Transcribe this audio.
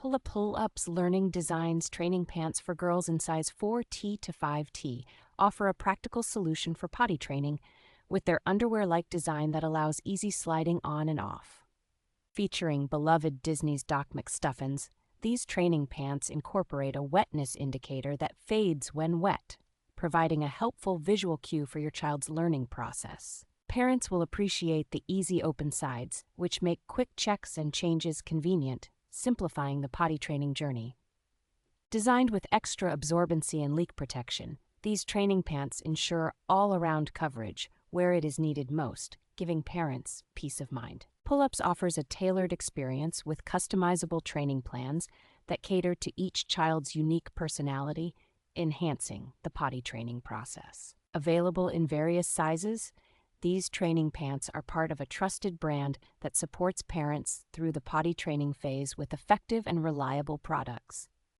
Pull-Ups Learning Designs training pants for girls in size 4T to 5T offer a practical solution for potty training with their underwear-like design that allows easy sliding on and off. Featuring beloved Disney's Doc McStuffins, these training pants incorporate a wetness indicator that fades when wet, providing a helpful visual cue for your child's learning process. Parents will appreciate the easy open sides, which make quick checks and changes convenient, simplifying the potty training journey. Designed with extra absorbency and leak protection, these training pants ensure all-around coverage where it is needed most, giving parents peace of mind. Pull-Ups offers a tailored experience with customizable training plans that cater to each child's unique personality, enhancing the potty training process. Available in various sizes, these training pants are part of a trusted brand that supports parents through the potty training phase with effective and reliable products.